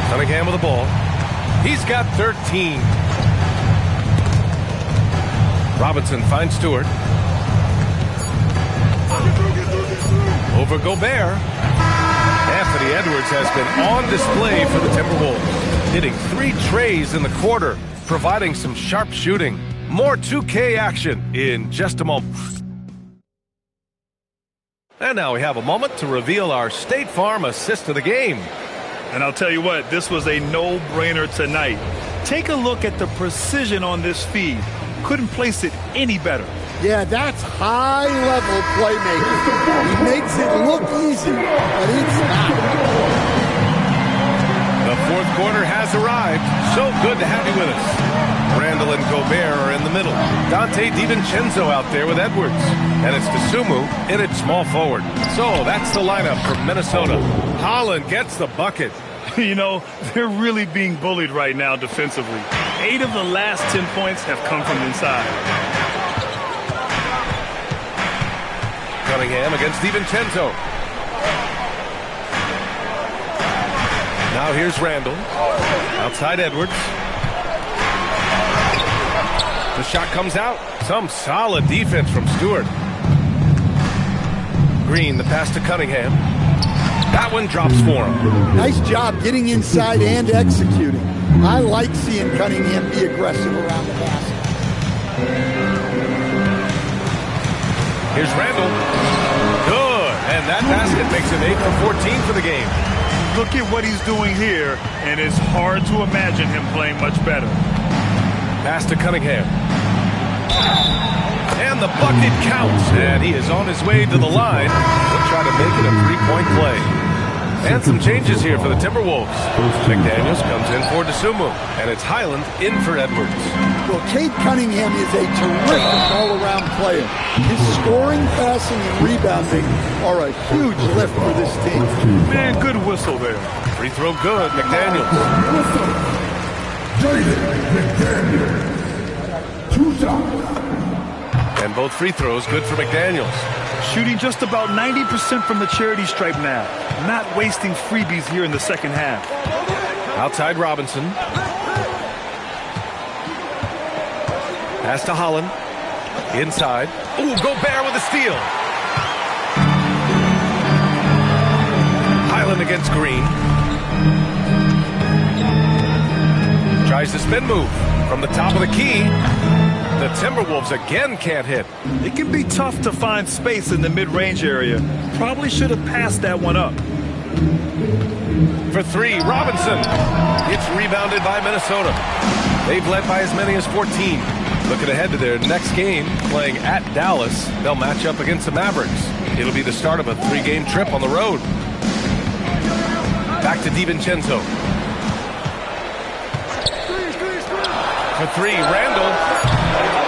Cunningham with the ball. He's got 13. Robinson finds Stewart. Over Gobert. Anthony Edwards has been on display for the Timberwolves, hitting 3 trays in the quarter, providing some sharp shooting. More 2K action in just a moment. And now we have a moment to reveal our State Farm assist of the game. And I'll tell you what, this was a no-brainer tonight. Take a look at the precision on this feed. Couldn't place it any better. Yeah, that's high-level playmaking. He makes it look easy, but it's not. The fourth quarter has arrived. So good to have you with us. Randall and Gobert are in the middle. Dante DiVincenzo out there with Edwards. And it's Dosunmu in at small forward. So that's the lineup for Minnesota. Holland gets the bucket. You know, they're really being bullied right now defensively. 8 of the last 10 points have come from inside. Cunningham against DiVincenzo. Now here's Randall. Outside Edwards. The shot comes out. Some solid defense from Stewart. Green, the pass to Cunningham. That one drops for him. Nice job getting inside and executing. I like seeing Cunningham be aggressive around the basket. Here's Randall. Good. And that basket makes it 8 for 14 for the game. Look at what he's doing here, and it's hard to imagine him playing much better. Pass to Cunningham. And the bucket counts, and he is on his way to the line. He'll try to make it a 3-point play. And some changes here for the Timberwolves. McDaniels comes in for Dosunmu, and it's Highland in for Edwards. Well, Cade Cunningham is a terrific all-around player. His scoring, passing, and rebounding are a huge lift for this team. Man, good whistle there. Free throw good, McDaniels. McDaniels. 2 shots. And both free throws good for McDaniels. Shooting just about 90% from the charity stripe now. Not wasting freebies here in the second half. Outside Robinson. Pass to Holland. Inside. Ooh, Gobert with a steal. Highland against Green. Tries the spin move from the top of the key. The Timberwolves again can't hit. It can be tough to find space in the mid-range area. Probably should have passed that one up. For 3, Robinson. It's rebounded by Minnesota. They've led by as many as 14. Looking ahead to their next game, playing at Dallas. They'll match up against the Mavericks. It'll be the start of a 3-game trip on the road. Back to DiVincenzo. For 3, Randall.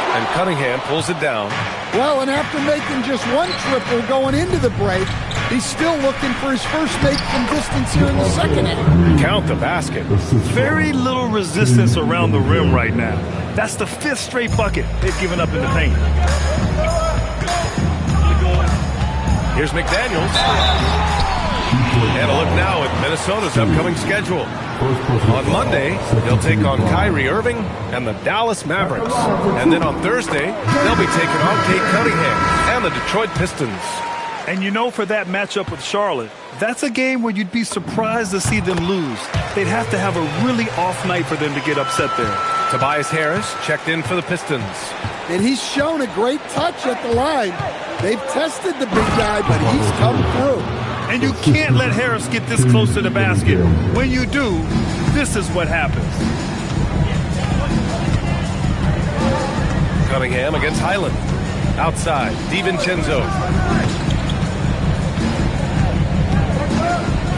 And Cunningham pulls it down. Well, and after making just 1 triple going into the break, he's still looking for his first make from distance here in the second inning. Count the basket. Very little resistance around the rim right now. That's the 5th straight bucket they've given up in the paint. Here's McDaniels. And a look now at Minnesota's upcoming schedule. On Monday, they'll take on Kyrie Irving and the Dallas Mavericks. And then on Thursday, they'll be taking on Cade Cunningham and the Detroit Pistons. And you know, for that matchup with Charlotte, that's a game where you'd be surprised to see them lose. They'd have to have a really off night for them to get upset there. Tobias Harris checked in for the Pistons. And he's shown a great touch at the line. They've tested the big guy, but he's come through. And you can't let Harris get this close to the basket. When you do, this is what happens. Cunningham against Highland. Outside, DiVincenzo.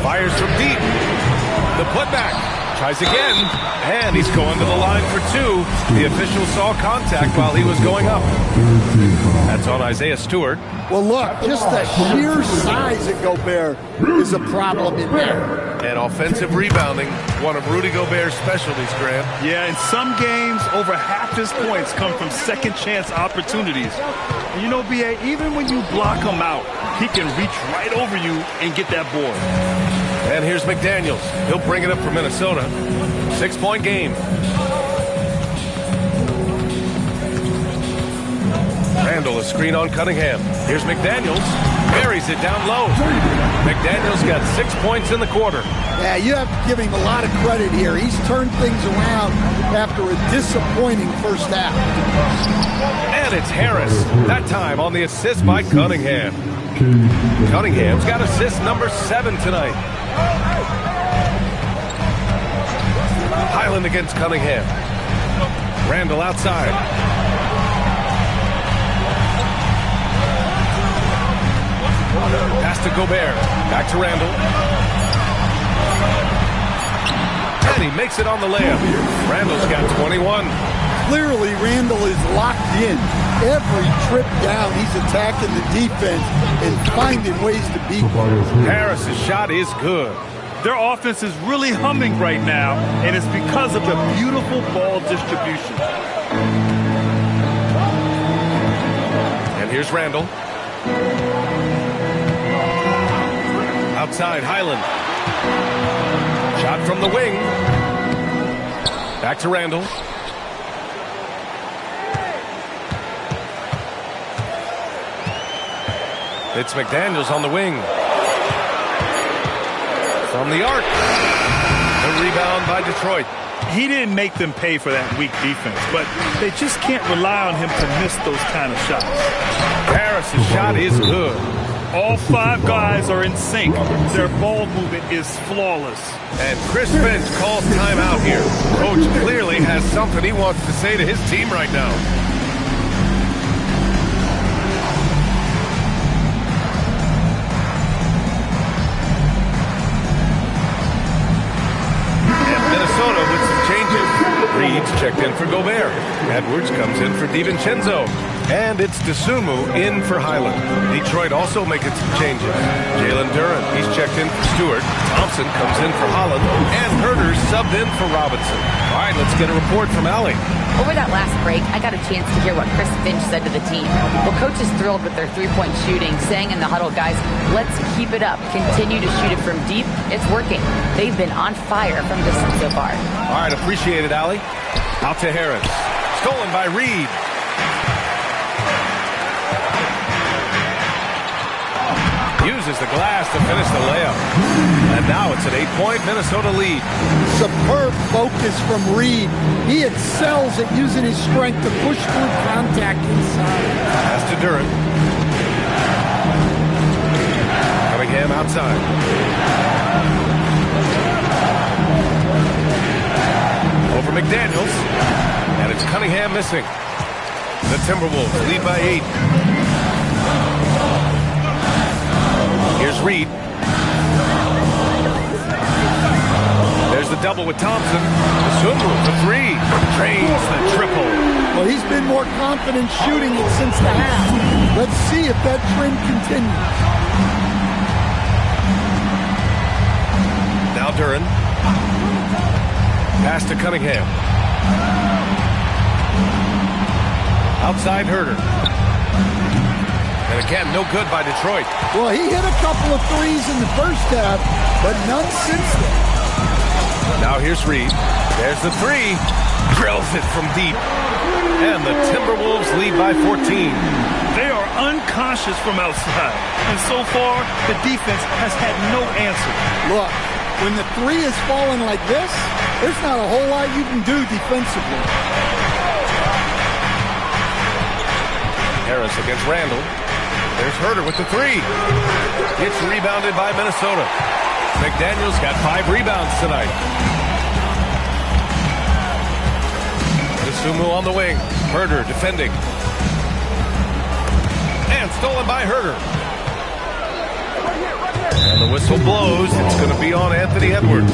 Fires from deep. The putback. Tries again. And he's going to the line for 2. The official saw contact while he was going up. That's on Isaiah Stewart. Well, look, just the sheer size of Gobert is a problem in there. And offensive rebounding, one of Rudy Gobert's specialties, Grant. Yeah, in some games, over half his points come from second-chance opportunities. And you know, B.A., even when you block him out, he can reach right over you and get that board. And here's McDaniels. He'll bring it up for Minnesota. 6-point game. Randall, a screen on Cunningham. Here's McDaniels. Buries it down low. McDaniels got 6 points in the quarter. Yeah, you have to give him a lot of credit here. He's turned things around after a disappointing first half. And it's Harris. That time on the assist by Cunningham. Cunningham's got assist number 7 tonight. Highland against Cunningham. Randall outside. Pass to Gobert. Back to Randall. And he makes it on the layup. Randall's got 21. Clearly, Randall is locked in. Every trip down, he's attacking the defense and finding ways to beat them. Harris's shot is good. Their offense is really humming right now, and it's because of the beautiful ball distribution. And here's Randall. Outside, Highland. Shot from the wing. Back to Randall. It's McDaniels on the wing. From the arc. The rebound by Detroit. He didn't make them pay for that weak defense, but they just can't rely on him to miss those kind of shots. Harris's shot is good. All 5 guys are in sync. Their ball movement is flawless. And Chris Finch calls timeout here. Coach clearly has something he wants to say to his team right now. And Minnesota with some changes. Reed's checked in for Gobert. Edwards comes in for DiVincenzo. And it's DeSumo in for Highland. Detroit also making some changes. Jalen Duren, he's checked in for Stewart. Thompson comes in for Holland. And Herter subbed in for Robinson. All right, let's get a report from Allie. Over that last break, I got a chance to hear what Chris Finch said to the team. Well, coach is thrilled with their three-point shooting, saying in the huddle, guys, let's keep it up. Continue to shoot it from deep. It's working. They've been on fire from distance so far. All right, appreciate it, Allie. Out to Harris. Stolen by Reed. Uses the glass to finish the layup. And now it's an 8-point Minnesota lead. Superb focus from Reed. He excels at using his strength to push through contact inside. Pass to Duren. Cunningham outside. Over McDaniels. And it's Cunningham missing. The Timberwolves lead by 8. Here's Reed. There's the double with Thompson. DeSumo for 3. Drains the triple. Well, he's been more confident shooting it since the half. Let's see if that trend continues. Now Duren. Pass to Cunningham. Outside Herter. And again, no good by Detroit. Well, he hit a couple of threes in the first half, but none since then. Now here's Reed. There's the 3. Drills it from deep. And the Timberwolves lead by 14. They are unconscious from outside. And so far, the defense has had no answer. Look, when the 3 is falling like this, there's not a whole lot you can do defensively. Harris against Randall. There's Herter with the 3. It's rebounded by Minnesota. McDaniels got 5 rebounds tonight. DeSumo on the wing. Herter defending. And stolen by Herter. And the whistle blows. It's going to be on Anthony Edwards.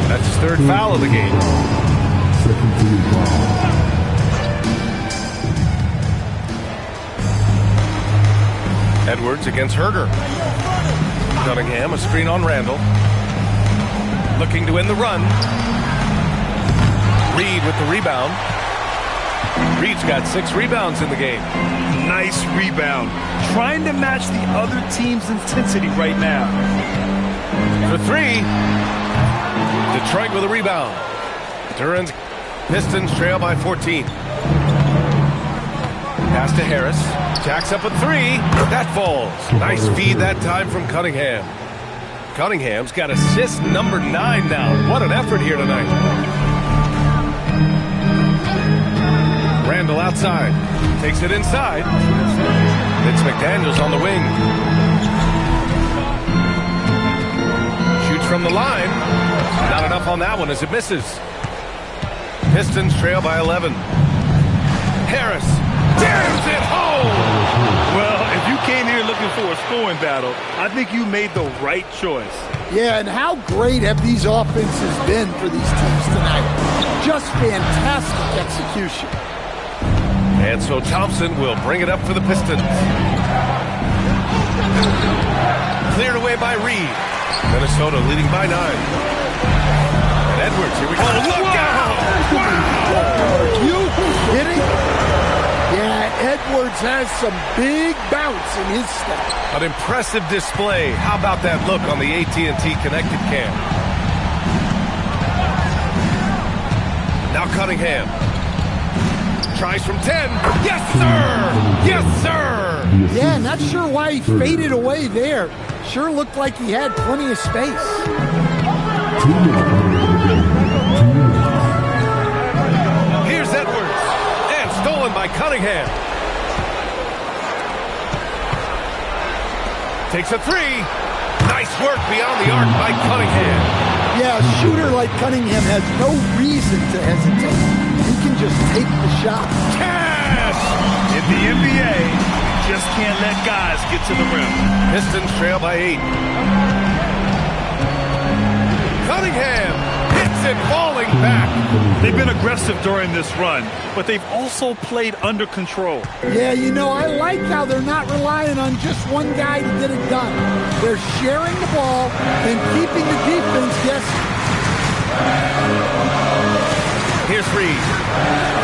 That's his 3rd foul of the game. Edwards against Herter. Cunningham, a screen on Randall. Looking to win the run. Reed with the rebound. Reed's got 6 rebounds in the game. Nice rebound. Trying to match the other team's intensity right now. For 3. Detroit with a rebound. Duren's Pistons trail by 14. Pass to Harris. Jacks up a 3. That falls. Nice feed that time from Cunningham. Cunningham's got assist number 9 now. What an effort here tonight. Randall outside. Takes it inside. It's McDaniels on the wing. Shoots from the line. Not enough on that one as it misses. Pistons trail by 11. Harris jams it home. Well, if you came here looking for a scoring battle, I think you made the right choice. Yeah, and how great have these offenses been for these teams tonight? Just fantastic execution. And so Thompson will bring it up for the Pistons. Cleared away by Reed. Minnesota leading by 9. And Edwards, here we go. Look out! Wow! Are you kidding? Yeah, Edwards has some big bounce in his step. An impressive display. How about that look on the AT&T connected cam? Now Cunningham. Tries from 10. Yes, sir! Yes, sir! Yeah, not sure why he faded away there. Sure looked like he had plenty of space. Here's Edwards. And stolen by Cunningham. Takes a 3. Nice work beyond the arc by Cunningham. Yeah, a shooter like Cunningham has no reason to hesitate. He can just take the shot. Cash! In the NBA, you just can't let guys get to the rim. Pistons trail by 8. Cunningham hits it, falling back. They've been aggressive during this run, but they've also played under control. Yeah, you know, I like how they're not relying on just one guy to get it done. They're sharing the ball and keeping the defense guessing. Here's Reed.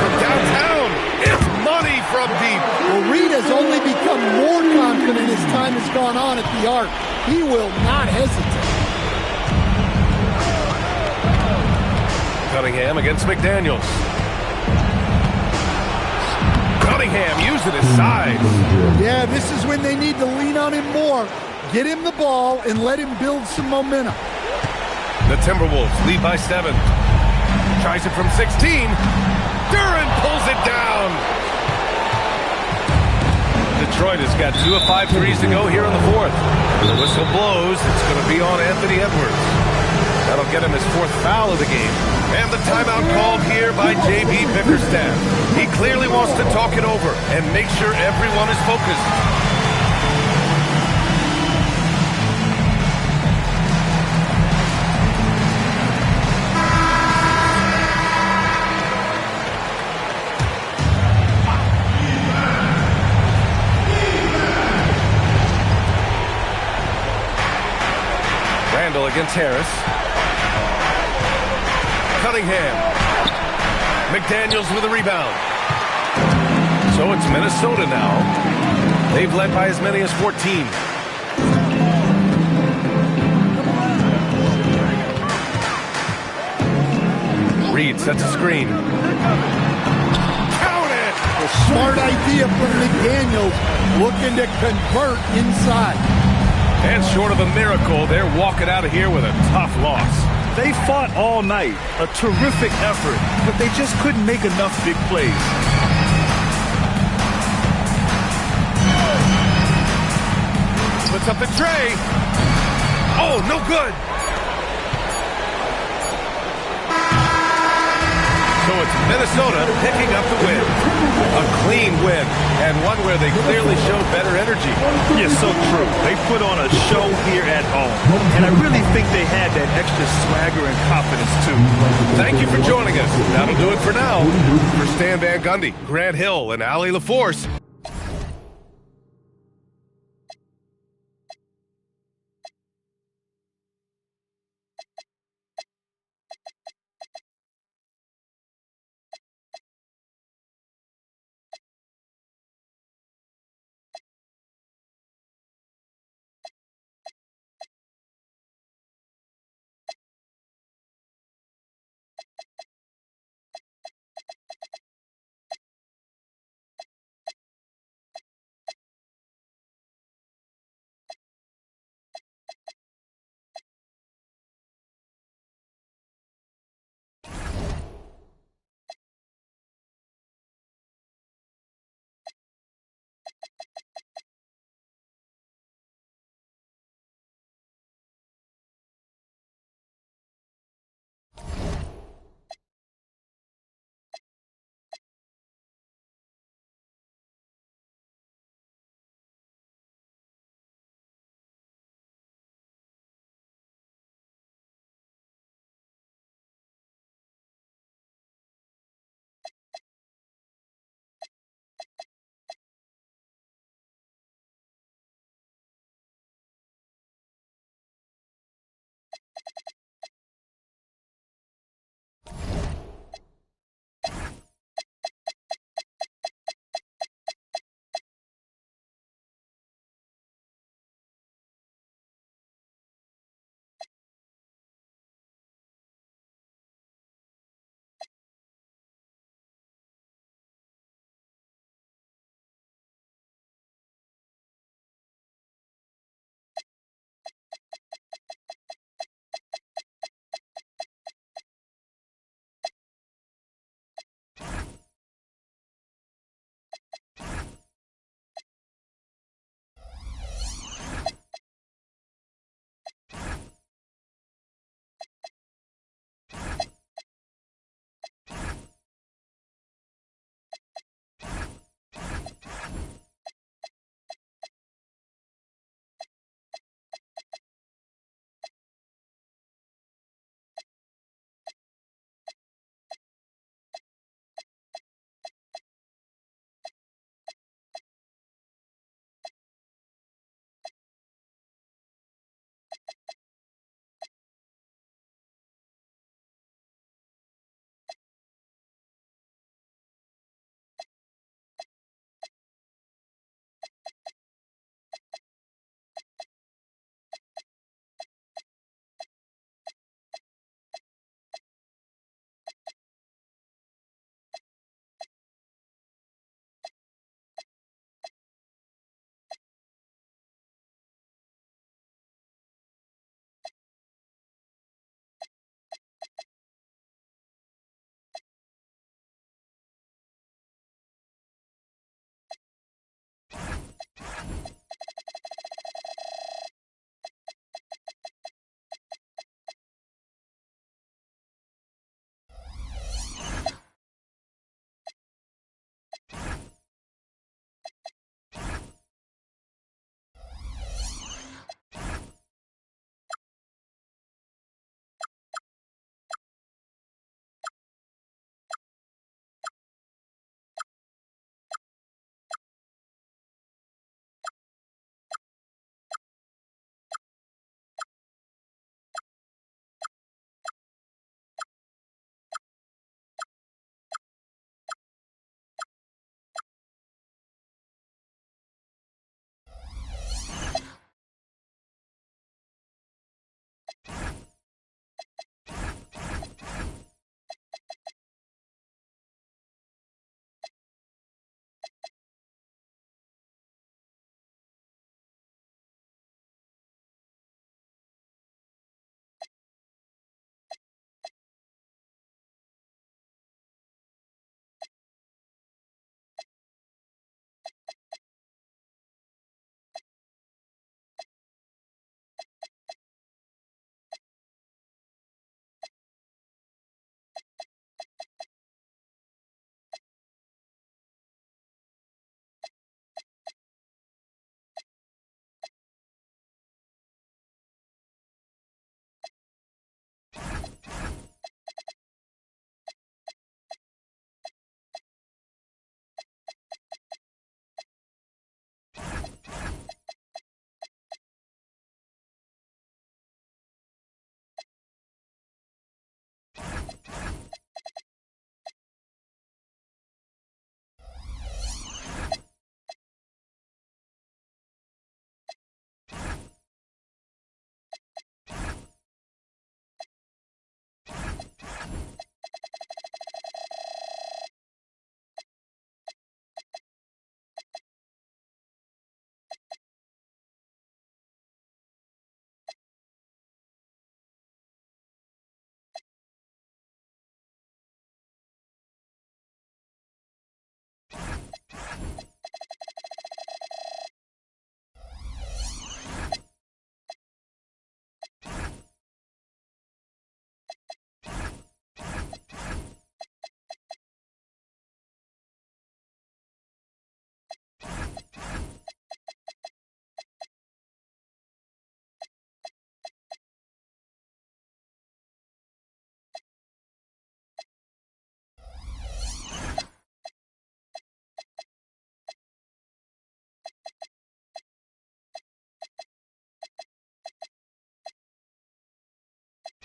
From downtown, it's money from deep. Well, Reed has only become more confident as time has gone on at the arc. He will not hesitate. Cunningham against McDaniels. Cunningham using his size. Yeah, this is when they need to lean on him more. Get him the ball and let him build some momentum. The Timberwolves lead by 7. Tries it from 16. Duran pulls it down. Detroit has got 2 of 5 threes to go here in the 4th. The whistle blows. It's going to be on Anthony Edwards. That'll get him his 4th foul of the game. And the timeout called here by J.B. Bickerstaff. He clearly wants to talk it over and make sure everyone is focused. Randall against Harris. Cunningham. McDaniels with a rebound. So it's Minnesota now. They've led by as many as 14. Reed sets a screen. Count it! A smart idea from McDaniels, looking to convert inside. And short of a miracle, they're walking out of here with a tough loss. They fought all night, a terrific effort, but they just couldn't make enough big plays. Puts up the tray. Oh, no good. So it's Minnesota picking up the win. A clean win, and one where they clearly showed better energy. Yeah, so true. They put on a show here at home, and I really think they had that extra swagger and confidence, too. Thank you for joining us. That'll do it for now. For Stan Van Gundy, Grant Hill, and Allie LaForce,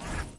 you